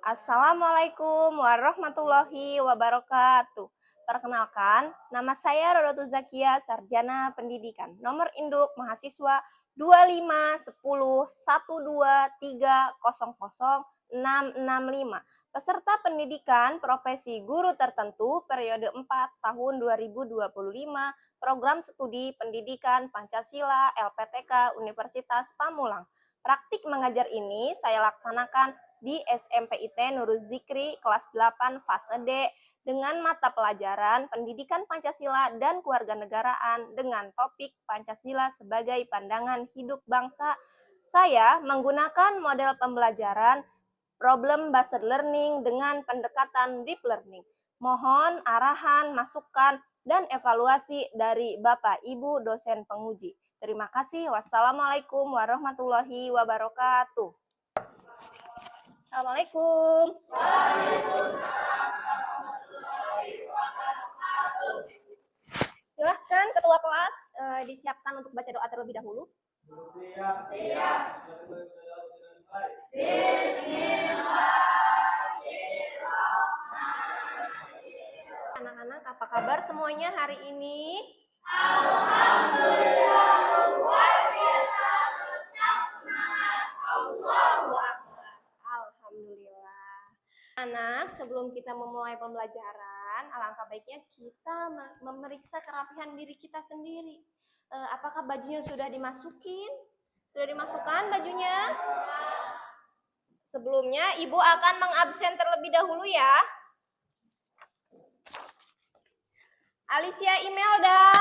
Assalamualaikum warahmatullahi wabarakatuh. Perkenalkan, nama saya Rodotu Zakia, Sarjana Pendidikan. Nomor induk mahasiswa 251012300665. Peserta pendidikan profesi guru tertentu periode 4 tahun 2025, program studi pendidikan Pancasila LPTK Universitas Pamulang. Praktik mengajar ini saya laksanakan di SMPIT Nurul Zikri kelas 8 fase D dengan mata pelajaran Pendidikan Pancasila dan Kewarganegaraan dengan topik Pancasila sebagai pandangan hidup bangsa. Saya menggunakan model pembelajaran problem based learning dengan pendekatan deep learning. Mohon arahan, masukan, dan evaluasi dari Bapak Ibu dosen penguji. Terima kasih. Wassalamualaikum warahmatullahi wabarakatuh. Assalamualaikum. Silahkan ketua kelas disiapkan untuk baca doa terlebih dahulu. Siap. Anak-anak, apa kabar semuanya hari ini? Alhamdulillah, luar biasa, tetap semangat, Allahu Akbar. Alhamdulillah. Anak, sebelum kita memulai pembelajaran, alangkah baiknya kita memeriksa kerapihan diri kita sendiri. Apakah bajunya sudah dimasukin? Sudah dimasukkan bajunya? Sebelumnya, Ibu akan mengabsen terlebih dahulu ya. Alicia Imelda,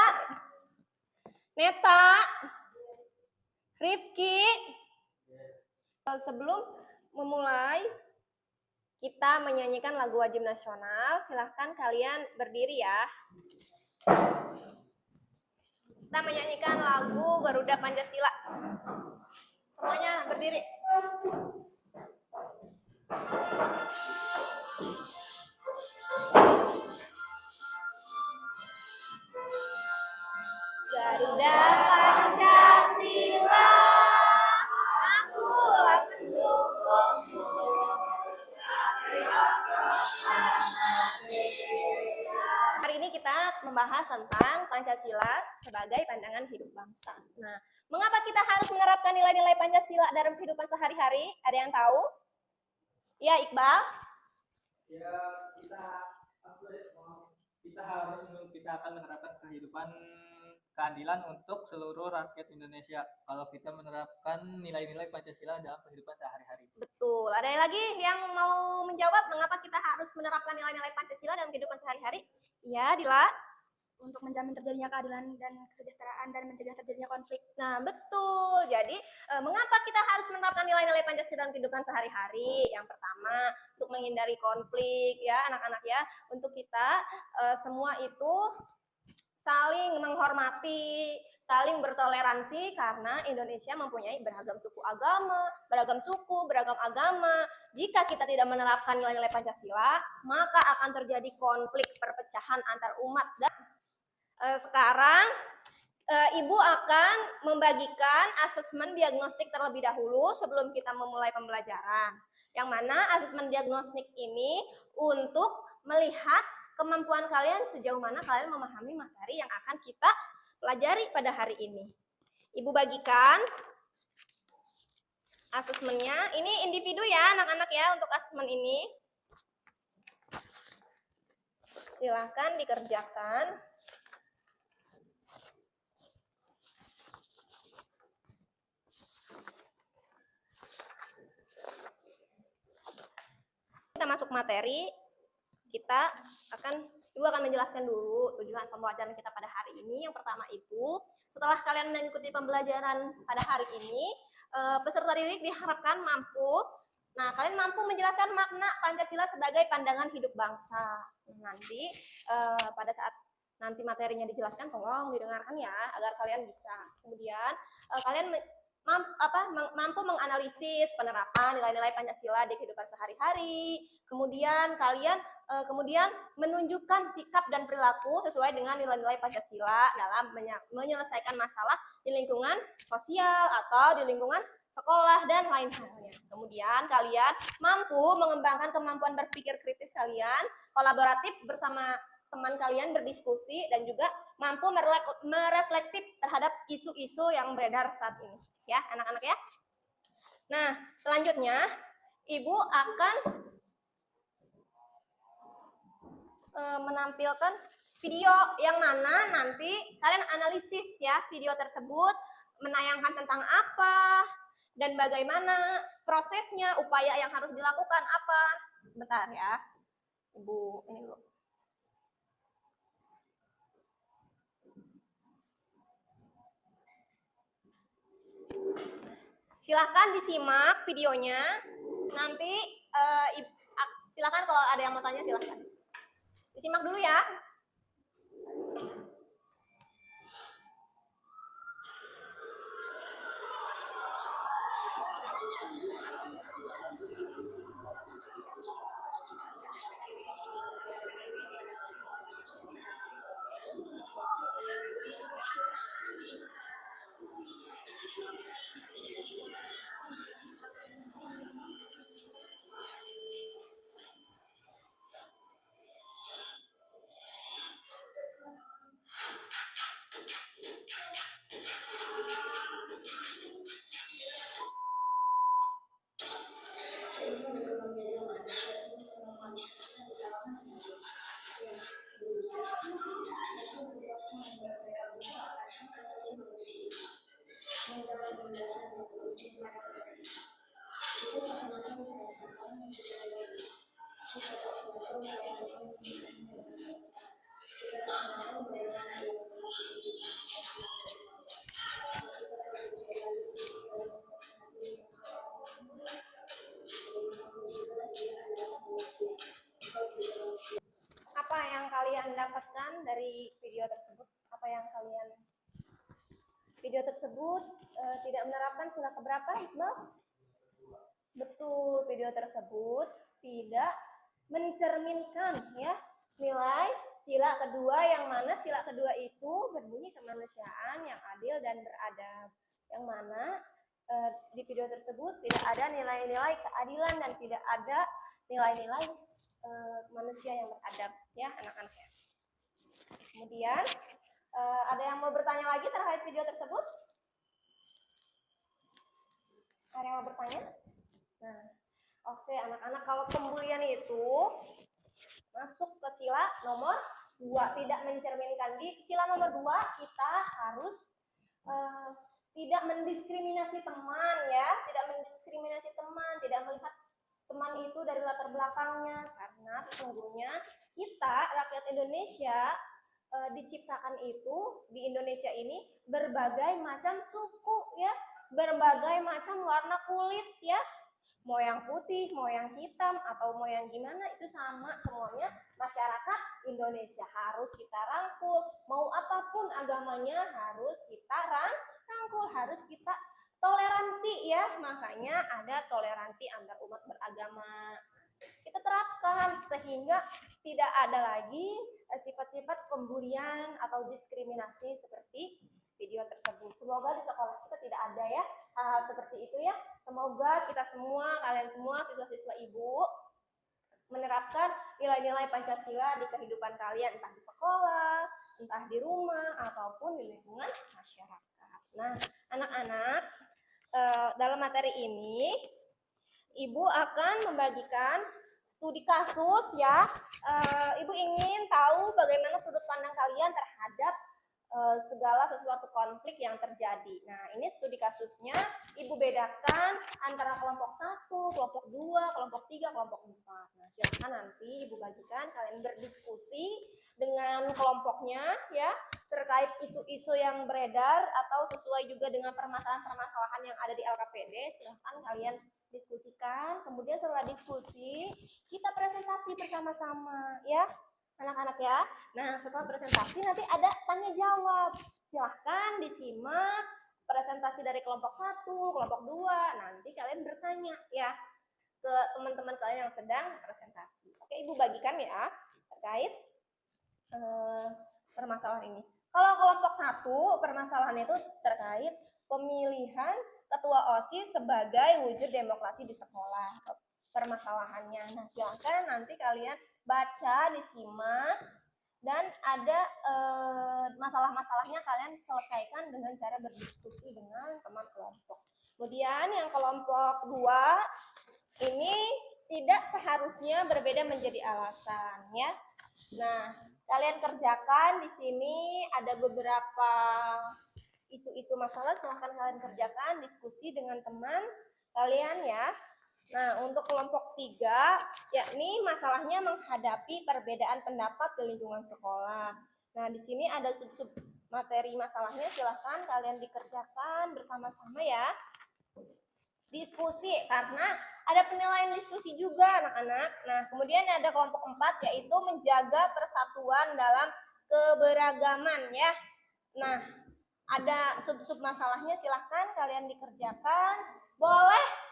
Neta, Rifki. Sebelum memulai, kita menyanyikan lagu wajib nasional. Silahkan kalian berdiri ya. Kita menyanyikan lagu Garuda Pancasila. Semuanya berdiri. Garuda Pancasila, akulah pendukungmu. Hari ini kita membahas tentang Pancasila sebagai pandangan hidup bangsa. Nah, mengapa kita harus menerapkan nilai-nilai Pancasila dalam kehidupan sehari-hari? Ada yang tahu? Ya, Iqbal? Ya, kita akan menerapkan keadilan untuk seluruh rakyat Indonesia kalau kita menerapkan nilai-nilai Pancasila dalam kehidupan sehari-hari. Betul. Ada lagi yang mau menjawab mengapa kita harus menerapkan nilai-nilai Pancasila dalam kehidupan sehari-hari? Ya, Dila. Untuk menjamin terjadinya keadilan dan kesejahteraan dan mencegah terjadinya konflik. Nah, betul. Jadi, mengapa kita harus menerapkan nilai-nilai Pancasila dalam kehidupan sehari-hari? Yang pertama, untuk menghindari konflik, ya, anak-anak ya. Untuk kita semua itu saling menghormati, saling bertoleransi karena Indonesia mempunyai beragam suku, beragam agama. Jika kita tidak menerapkan nilai-nilai Pancasila, maka akan terjadi konflik perpecahan antar umat. Dan sekarang Ibu akan membagikan asesmen diagnostik terlebih dahulu sebelum kita memulai pembelajaran. Yang mana asesmen diagnostik ini untuk melihat kemampuan kalian sejauh mana kalian memahami materi yang akan kita pelajari pada hari ini. Ibu bagikan asesmennya. Ini individu ya anak-anak ya untuk asesmen ini. Silahkan dikerjakan. Kita masuk materi, Ibu akan menjelaskan dulu tujuan pembelajaran kita pada hari ini. Yang pertama itu, setelah kalian mengikuti pembelajaran pada hari ini, peserta didik diharapkan kalian mampu menjelaskan makna Pancasila sebagai pandangan hidup bangsa. Nanti pada saat nanti materinya dijelaskan, tolong didengarkan ya, agar kalian bisa. Kemudian kalian mampu menganalisis penerapan nilai-nilai Pancasila di kehidupan sehari-hari. Kemudian kalian menunjukkan sikap dan perilaku sesuai dengan nilai-nilai Pancasila dalam menyelesaikan masalah di lingkungan sosial atau di lingkungan sekolah dan lain halnya. Kemudian kalian mampu mengembangkan kemampuan berpikir kritis kalian, kolaboratif bersama teman kalian berdiskusi, dan juga mampu mereflektif terhadap isu-isu yang beredar saat ini. Ya, anak-anak ya. Nah, selanjutnya Ibu akan menampilkan video yang mana nanti kalian analisis ya video tersebut menayangkan tentang apa dan bagaimana prosesnya, upaya yang harus dilakukan apa. Sebentar ya, Ibu ini dulu. Silahkan disimak videonya. Nanti silahkan kalau ada yang mau tanya silahkan. Disimak dulu ya. Apa yang kalian dapatkan dari video tersebut? Apa yang kalian video tersebut tidak menerapkan sila keberapa, Iqbal? Betul, video tersebut tidak mencerminkan ya nilai sila kedua, yang mana sila kedua itu berbunyi kemanusiaan yang adil dan beradab. Yang mana di video tersebut tidak ada nilai-nilai keadilan dan tidak ada nilai-nilai manusia yang beradab ya anak-anak ya. Kemudian ada yang mau bertanya lagi terkait video tersebut? Ada yang mau bertanya? Nah, oke anak-anak, kalau pembulian itu masuk ke sila nomor 2, tidak mencerminkan. Di sila nomor 2 kita harus tidak mendiskriminasi teman ya, tidak mendiskriminasi teman, tidak melihat teman itu dari latar belakangnya, karena sesungguhnya kita rakyat Indonesia diciptakan itu di Indonesia ini berbagai macam suku ya, berbagai macam warna kulit ya, mau yang putih, mau yang hitam, atau mau yang gimana, itu sama semuanya masyarakat Indonesia, harus kita rangkul. Mau apapun agamanya harus kita rangkul, harus kita toleransi ya, makanya ada toleransi antar umat beragama. Kita terapkan sehingga tidak ada lagi sifat-sifat pembulian atau diskriminasi seperti video tersebut. Semoga di sekolah kita tidak ada ya hal-hal seperti itu ya. Semoga kita semua, kalian semua, siswa-siswa Ibu menerapkan nilai-nilai Pancasila di kehidupan kalian, entah di sekolah, entah di rumah, ataupun di lingkungan masyarakat. Nah, anak-anak, dalam materi ini Ibu akan membagikan studi kasus ya. Ibu ingin tahu bagaimana sudut pandang kalian terhadap segala sesuatu konflik yang terjadi. Nah, ini studi kasusnya Ibu bedakan antara kelompok 1, kelompok 2, kelompok 3, kelompok 4. Nah, silakan nanti Ibu bagikan, kalian berdiskusi dengan kelompoknya ya, terkait isu-isu yang beredar atau sesuai juga dengan permasalahan-permasalahan yang ada di LKPD. Silakan kalian diskusikan, kemudian setelah diskusi kita presentasi bersama-sama ya anak-anak ya. Nah, setelah presentasi nanti ada tanya jawab, silahkan disimak presentasi dari kelompok 1, kelompok 2, nanti kalian bertanya ya ke teman-teman kalian yang sedang presentasi. Oke, Ibu bagikan ya terkait permasalahan ini. Kalau kelompok 1, permasalahan itu terkait pemilihan ketua OSIS sebagai wujud demokrasi di sekolah. Permasalahannya. Nah, silakan nanti kalian baca, disimak, dan ada masalah-masalahnya kalian selesaikan dengan cara berdiskusi dengan teman kelompok. Kemudian yang kelompok 2 ini tidak seharusnya berbeda menjadi alasan, ya. Nah, kalian kerjakan di sini ada beberapa isu-isu masalah, silahkan kalian kerjakan, diskusi dengan teman kalian ya. Nah, untuk kelompok 3, yakni masalahnya menghadapi perbedaan pendapat di lingkungan sekolah. Nah, di sini ada sub-sub materi masalahnya, silahkan kalian dikerjakan bersama-sama ya. Diskusi, karena ada penilaian diskusi juga anak-anak. Nah, kemudian ada kelompok 4, yaitu menjaga persatuan dalam keberagaman ya. Nah, ada sub-sub masalahnya, silahkan kalian dikerjakan. Boleh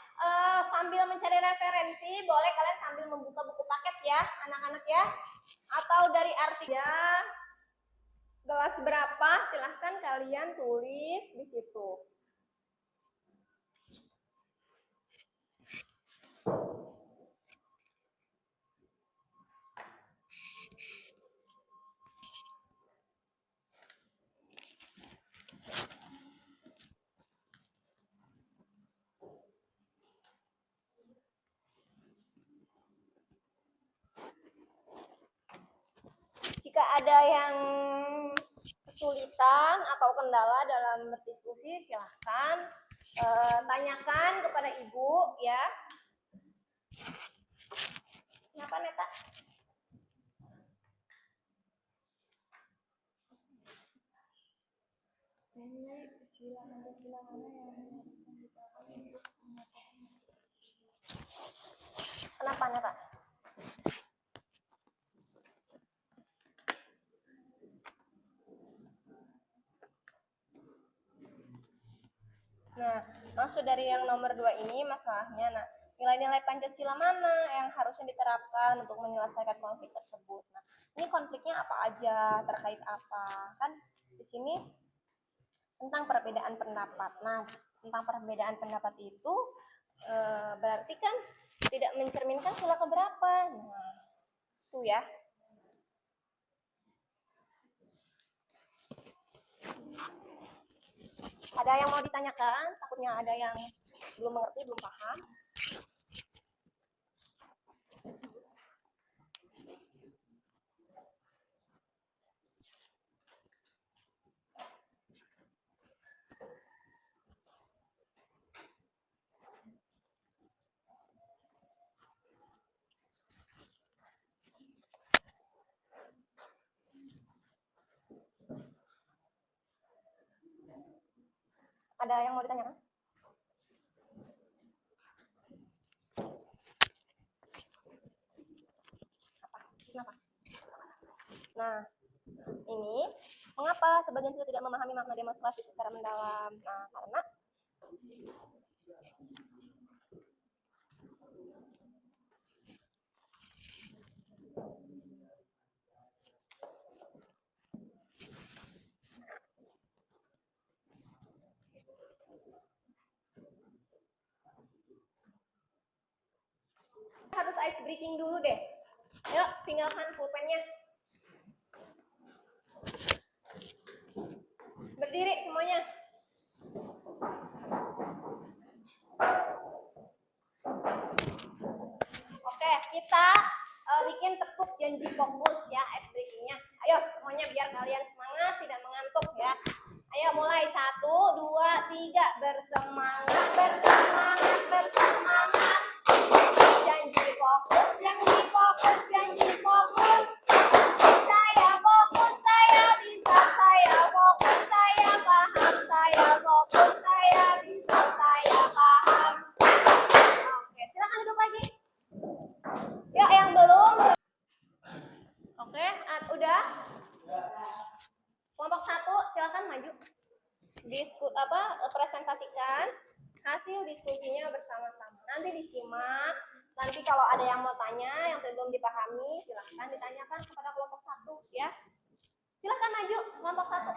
sambil mencari referensi, boleh kalian sambil membuka buku paket ya anak-anak ya. Atau dari artinya kelas berapa, silahkan kalian tulis di situ. Jika ada yang kesulitan atau kendala dalam berdiskusi, silahkan tanyakan kepada ibu ya. Kenapa Neta? Kenapa Neta? Nah, maksud dari yang nomor 2 ini masalahnya, nah, nilai-nilai Pancasila mana yang harusnya diterapkan untuk menyelesaikan konflik tersebut. Nah, ini konfliknya apa aja, terkait apa? Kan di sini tentang perbedaan pendapat. Nah, tentang perbedaan pendapat itu berarti kan tidak mencerminkan sila keberapa. Nah, itu ya. Ada yang mau ditanyakan? Takutnya ada yang belum mengerti, belum paham. Ada yang mau ditanyakan? Kenapa? Nah, ini mengapa sebagian siswa tidak memahami makna demonstrasi secara mendalam? Nah, karena harus ice breaking dulu deh. Yuk, tinggalkan pulpennya. Berdiri semuanya. Oke, kita bikin tekuk janji fokus ya, ice breakingnya. Ayo semuanya biar kalian semangat, tidak mengantuk ya. Ayo mulai 1, 2, 3, bersemangat, bersemangat, bersemangat. Janji fokus, janji fokus, janji fokus. Saya fokus, saya bisa, saya fokus, saya paham, saya fokus, saya bisa, saya paham. Oke, silakan duduk lagi. Ya, yang belum. Oke, udah. Kelompok 1, silakan maju. Presentasikan hasil diskusinya bersama-sama. Nanti disimak. Nanti kalau ada yang mau tanya, yang belum dipahami, silahkan ditanyakan kepada kelompok 1 ya. Silahkan maju kelompok 1.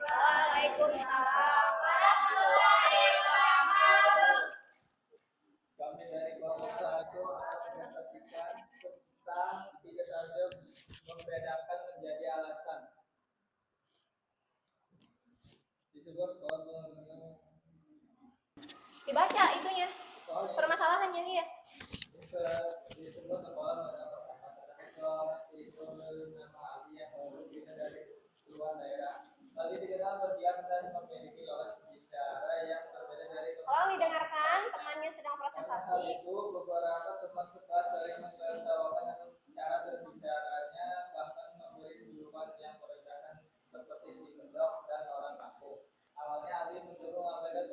Waalaikumsalam warahmatullahi wabarakatuh. Kami dari kelompok 1 akan menyampaikan tentang tiga saja membedakan menjadi alasan. Disebut Dibaca itunya, soalnya permasalahannya iya. disebut sekolah mendapat seorang siswa bernama Ali yang baru pindah dari luar daerah. Ali dikenal berdiam dan memiliki logat bicara yang berbeda dari Tolong didengarkan, temannya sedang Karena hal presentasi. itu, beberapa teman sekelas sering mentertawakan cara berbicaranya, bahkan memberi julukan yang merendahkan seperti si kedok dan orang kampung. Awalnya Ali mencoba mengabaikan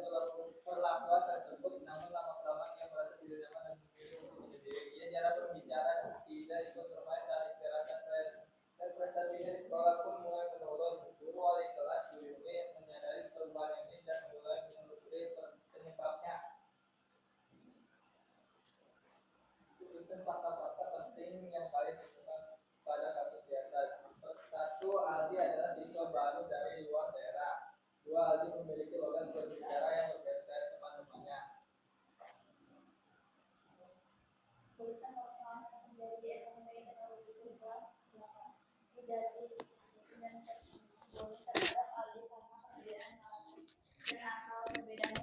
perlakuan tersebut, namun lama-kelamaan ia merasa tidak nyaman dan memilih untuk menyendiri. Ia jarang berbicara, tidak ikut bermain dan istirahatkan dan prestasinya di sekolah pun mulai menurun. Guru wali kelas Yuni menyadari perubahan ini dan mulai menelusuri penyebabnya. Khususnya fakta-fakta penting yang paling ditemukan pada kasus di atas. Satu, Aldi adalah siswa baru dari luar daerah. Dua, Aldi memiliki logat berbicara yang berbeda dari teman-temannya.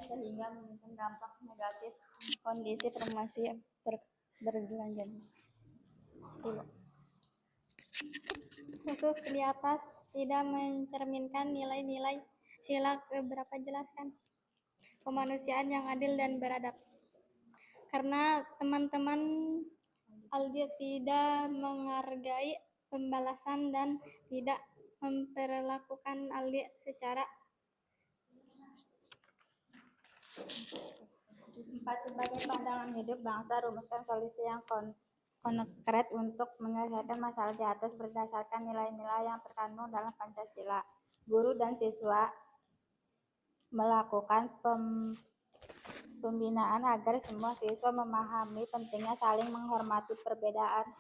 Sehingga menimbulkan dampak negatif kondisi promosi berkelanjutan. Khusus di atas tidak mencerminkan nilai-nilai sila beberapa jelaskan kemanusiaan yang adil dan beradab. Karena teman-teman Aldi tidak menghargai pembalasan dan tidak memperlakukan Aldi secara 4. Sebagai pandangan hidup bangsa, rumuskan solusi yang konkret untuk menyelesaikan masalah di atas berdasarkan nilai-nilai yang terkandung dalam Pancasila. Guru dan siswa melakukan pembinaan agar semua siswa memahami pentingnya saling menghormati perbedaan.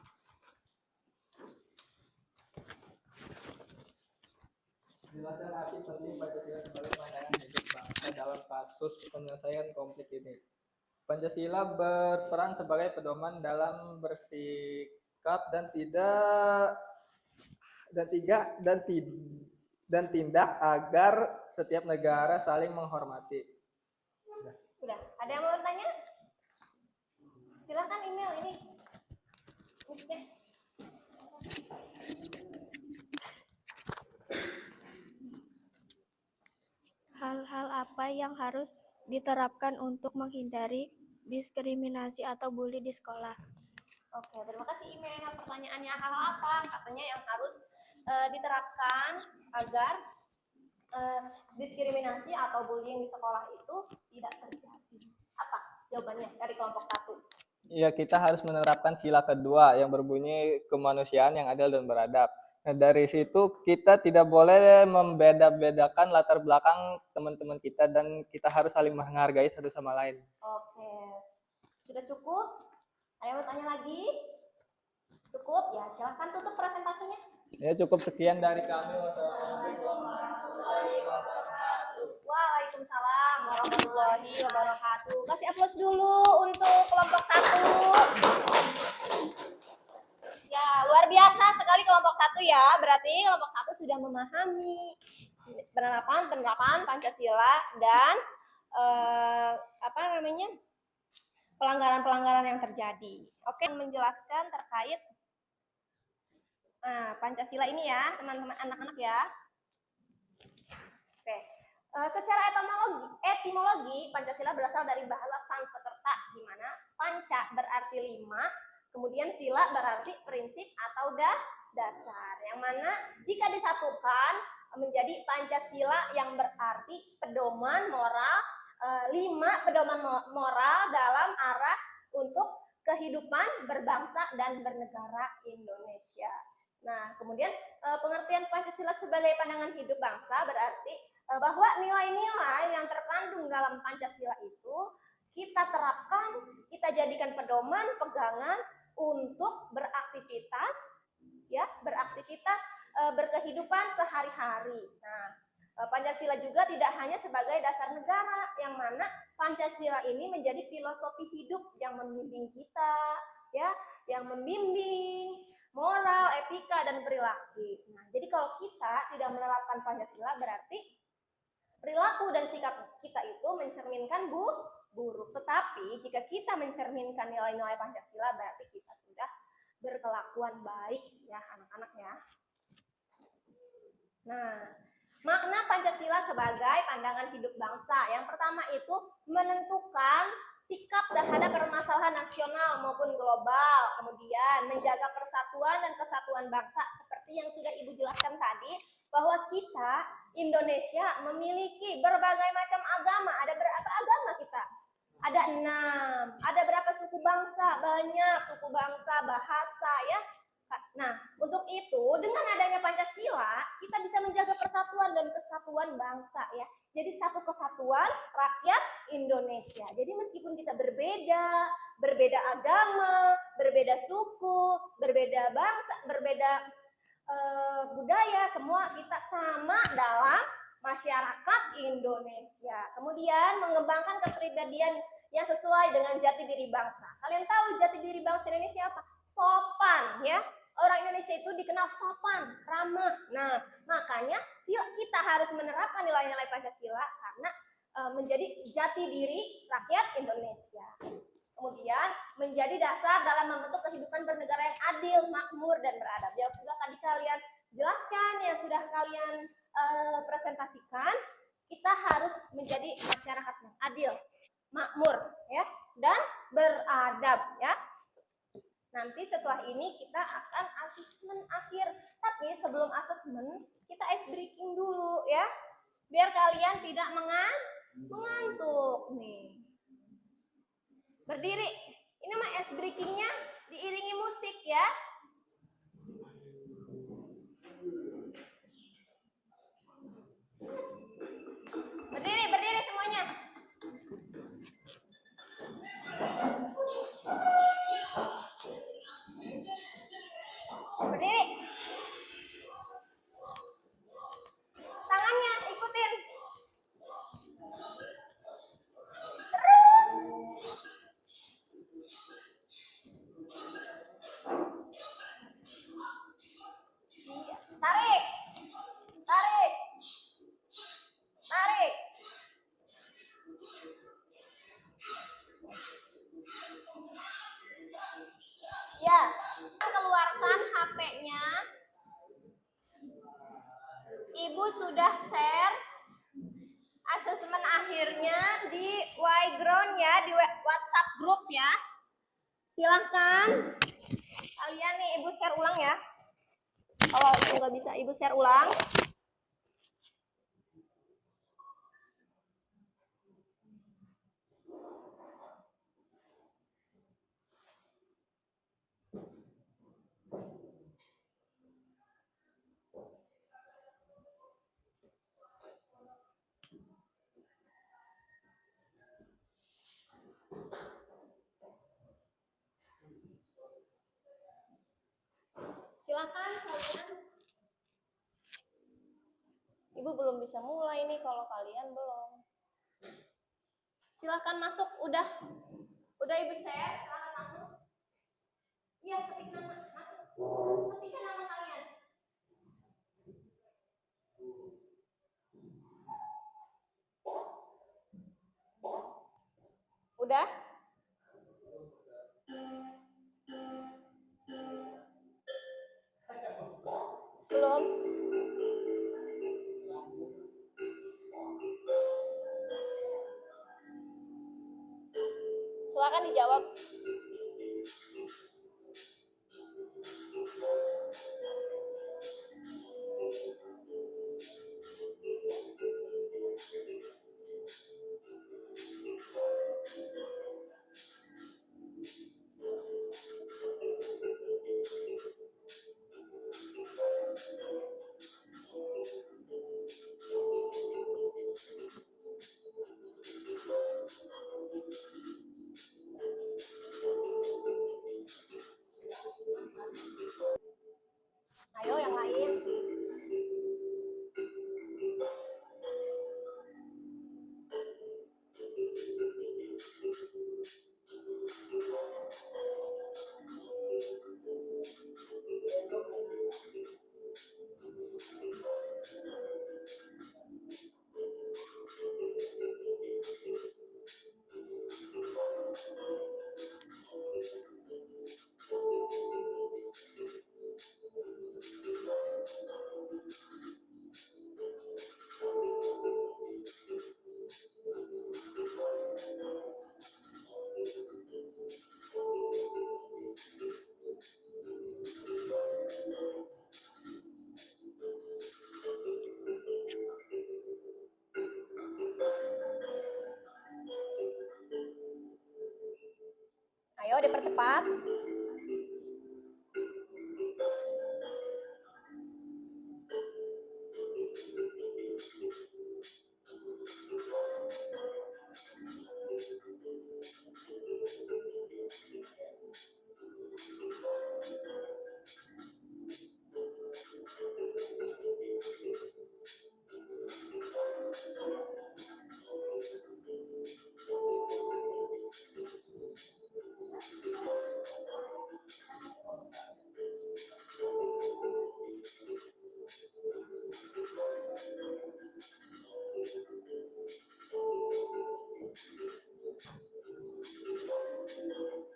Penjelasan arti penting Pancasila sebagai pandangan hidup bangsa dalam kasus penyelesaian konflik ini. Pancasila berperan sebagai pedoman dalam bersikap dan tindak agar setiap negara saling menghormati. Udah, ada yang mau bertanya? Silahkan email ini. Oke. Hal-hal apa yang harus diterapkan untuk menghindari diskriminasi atau bully di sekolah? Oke, terima kasih email. Pertanyaannya hal apa? Katanya yang harus diterapkan agar diskriminasi atau bullying di sekolah itu tidak terjadi. Apa jawabannya dari kelompok 1? Ya, kita harus menerapkan sila kedua yang berbunyi kemanusiaan yang adil dan beradab. Nah, dari situ kita tidak boleh membeda-bedakan latar belakang teman-teman kita dan kita harus saling menghargai satu sama lain. Oke, sudah cukup? Ada yang mau tanya lagi? Cukup? Ya, silahkan tutup presentasinya. Ya, cukup sekian dari kami. Waalaikumsalam warahmatullahi wabarakatuh. Kasih aplaus dulu untuk kelompok 1. Ya, luar biasa sekali kelompok 1 ya. Berarti kelompok 1 sudah memahami penerapan Pancasila dan pelanggaran-pelanggaran yang terjadi. Oke, menjelaskan terkait Pancasila ini ya, teman-teman anak-anak ya. Oke. Secara etimologi Pancasila berasal dari bahasa Sanskerta di mana panca berarti 5, kemudian sila berarti prinsip atau dasar. Yang mana jika disatukan menjadi Pancasila yang berarti pedoman moral, 5 pedoman moral dalam arah untuk kehidupan berbangsa dan bernegara Indonesia. Nah, kemudian pengertian Pancasila sebagai pandangan hidup bangsa berarti bahwa nilai-nilai yang terkandung dalam Pancasila itu kita terapkan, kita jadikan pedoman, pegangan untuk beraktivitas, ya, beraktivitas berkehidupan sehari-hari. Nah, Pancasila juga tidak hanya sebagai dasar negara, yang mana Pancasila ini menjadi filosofi hidup yang membimbing kita, ya, yang membimbing moral, etika, dan perilaku. Nah, jadi kalau kita tidak menerapkan Pancasila berarti perilaku dan sikap kita itu mencerminkan buruk. Tetapi jika kita mencerminkan nilai-nilai Pancasila berarti kita sudah berkelakuan baik, ya anak-anak ya. Nah, makna Pancasila sebagai pandangan hidup bangsa. Yang pertama itu menentukan sikap terhadap permasalahan nasional maupun global. Kemudian menjaga persatuan dan kesatuan bangsa seperti yang sudah Ibu jelaskan tadi, bahwa kita Indonesia memiliki berbagai macam agama. Ada berapa agama kita? Ada 6. Ada berapa suku bangsa? Banyak suku bangsa, bahasa, ya. Nah, untuk itu dengan adanya Pancasila kita bisa menjaga persatuan dan kesatuan bangsa, ya. Jadi satu kesatuan rakyat Indonesia. Jadi meskipun kita berbeda agama, berbeda suku, berbeda bangsa, berbeda budaya, semua kita sama dalam masyarakat Indonesia. Kemudian mengembangkan kepribadian yang sesuai dengan jati diri bangsa. Kalian tahu jati diri bangsa Indonesia apa? Sopan, ya. Orang Indonesia itu dikenal sopan, ramah. Nah, makanya kita harus menerapkan nilai-nilai Pancasila karena menjadi jati diri rakyat Indonesia. Kemudian menjadi dasar dalam membentuk kehidupan bernegara yang adil, makmur, dan beradab. Yang sudah tadi kalian jelaskan, yang sudah kalian presentasikan, kita harus menjadi masyarakat yang adil, makmur, ya, dan beradab, ya. Nanti setelah ini kita akan asesmen akhir. Tapi sebelum asesmen, kita ice breaking dulu, ya. Biar kalian tidak mengantuk nih. Berdiri. Ini mah ice breakingnya diiringi musik, ya. Berdiri semuanya. Berdiri. Tangannya ikutin. Terus. Tarik. Tarik. Tarik. Ya, keluarkan HP-nya. Ibu sudah share asesmen akhirnya di Y-Ground, ya, di WhatsApp grup, ya. Silahkan kalian nih Ibu share ulang, ya. Kalau nggak bisa Ibu share ulang. Silakan kalian. Ibu belum bisa mulai nih kalau kalian belum. Silakan masuk. Udah Ibu share, silakan masuk. Iya, ketik nama, masuk. Ketikkan nama kalian. Udah? Belum? Silakan dijawab. dipercepat.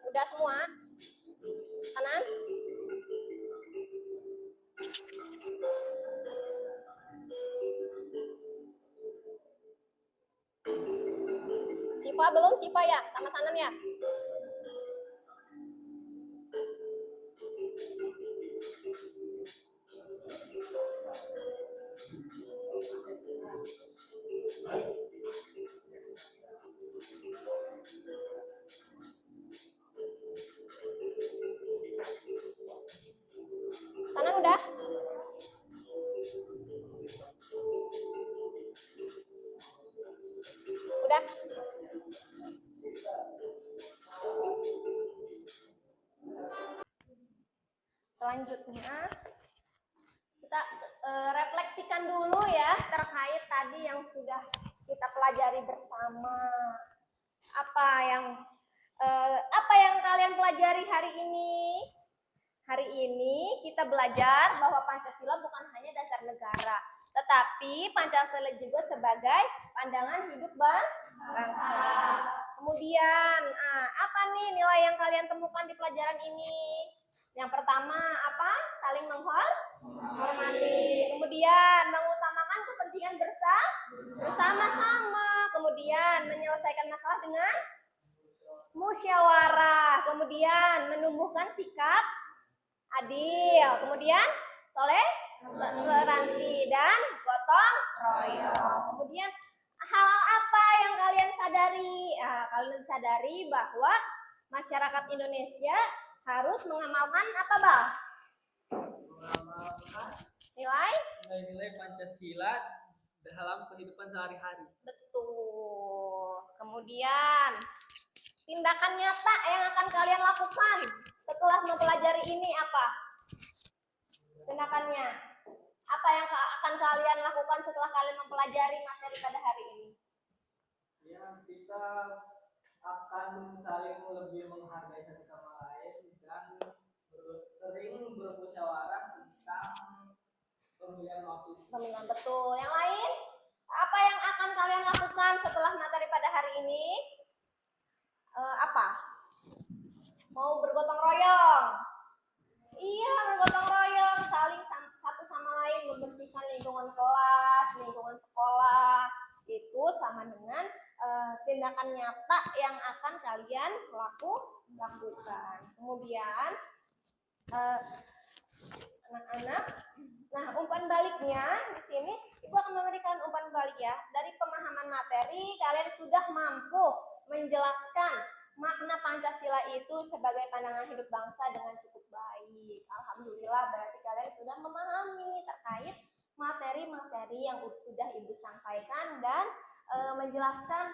Udah semua? Kanan? Siva belum? Siva ya? Sama Sanan ya? Sanan udah? Udah? Selanjutnya kita refleksikan dulu ya terkait tadi yang sudah kita pelajari bersama. Apa yang kalian pelajari hari ini? Hari ini kita belajar bahwa Pancasila bukan hanya dasar negara, tetapi Pancasila juga sebagai pandangan hidup bangsa. Kemudian, apa nih nilai yang kalian temukan di pelajaran ini? Yang pertama, apa? Saling menghormati. Kemudian, mengutamakan kepentingan bersama-sama. Kemudian, menyelesaikan masalah dengan musyawarah. Kemudian, menumbuhkan sikap adil, kemudian toleransi dan gotong royong. Kemudian hal-hal apa yang kalian sadari? Kalian sadari bahwa masyarakat Indonesia harus mengamalkan apa, Bang? Nilai-nilai Pancasila dalam kehidupan sehari-hari. Betul. Kemudian tindakan nyata yang akan kalian lakukan setelah mempelajari ini apa? Tindakannya. Apa yang akan kalian lakukan setelah kalian mempelajari materi pada hari ini? Ya, kita akan saling lebih menghargai satu sama lain dan sering bermusyawarah tentang pemilihan OSIS. Pemilihan betul. Yang lain? Apa yang akan kalian lakukan setelah materi pada hari ini? Apa? Mau bergotong royong? Iya, bergotong royong, saling satu sama lain membersihkan lingkungan kelas, lingkungan sekolah. Itu sama dengan tindakan nyata yang akan kalian lakukan. Kemudian anak-anak, nah umpan baliknya di sini Ibu akan memberikan umpan balik ya. Dari pemahaman materi kalian sudah mampu menjelaskan makna Pancasila itu sebagai pandangan hidup bangsa dengan cukup baik. Alhamdulillah, berarti kalian sudah memahami terkait materi-materi yang sudah Ibu sampaikan dan menjelaskan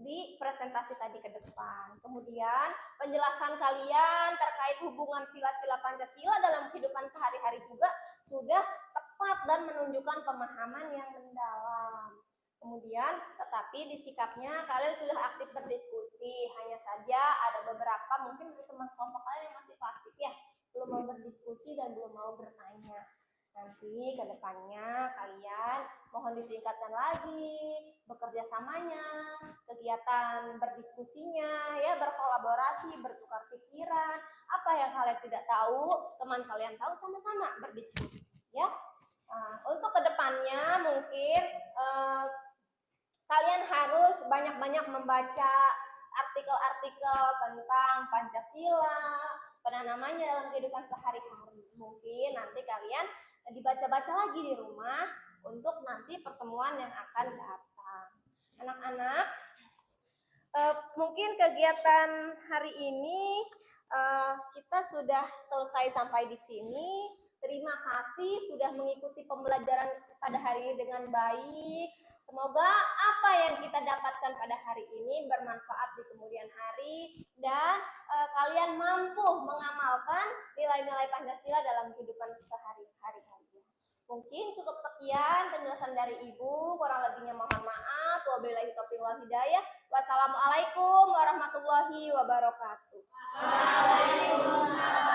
di presentasi tadi ke depan. Kemudian penjelasan kalian terkait hubungan sila-sila Pancasila dalam kehidupan sehari-hari juga sudah tepat dan menunjukkan pemahaman yang mendalam. Kemudian, tetapi di sikapnya kalian sudah aktif berdiskusi. Hanya saja ada beberapa mungkin dari teman kelompok kalian yang masih pasif ya, belum mau berdiskusi dan belum mau bertanya. Nanti ke depannya kalian mohon ditingkatkan lagi bekerja samanya, kegiatan berdiskusinya, ya berkolaborasi, bertukar pikiran. Apa yang kalian tidak tahu, teman kalian tahu, sama-sama berdiskusi. Ya, untuk kedepannya mungkin kalian harus banyak-banyak membaca artikel-artikel tentang Pancasila, penanamannya dalam kehidupan sehari-hari. Mungkin nanti kalian dibaca-baca lagi di rumah untuk nanti pertemuan yang akan datang. Anak-anak, Mungkin kegiatan hari ini kita sudah selesai sampai di sini. Terima kasih sudah mengikuti pembelajaran pada hari ini dengan baik. Semoga apa yang kita dapatkan pada hari ini bermanfaat di kemudian hari dan kalian mampu mengamalkan nilai-nilai Pancasila dalam kehidupan sehari-hari. Mungkin cukup sekian penjelasan dari Ibu, kurang lebihnya mohon maaf. Wabillahi taufiq wal hidayah. Wassalamualaikum warahmatullahi wabarakatuh. Waalaikumsalam.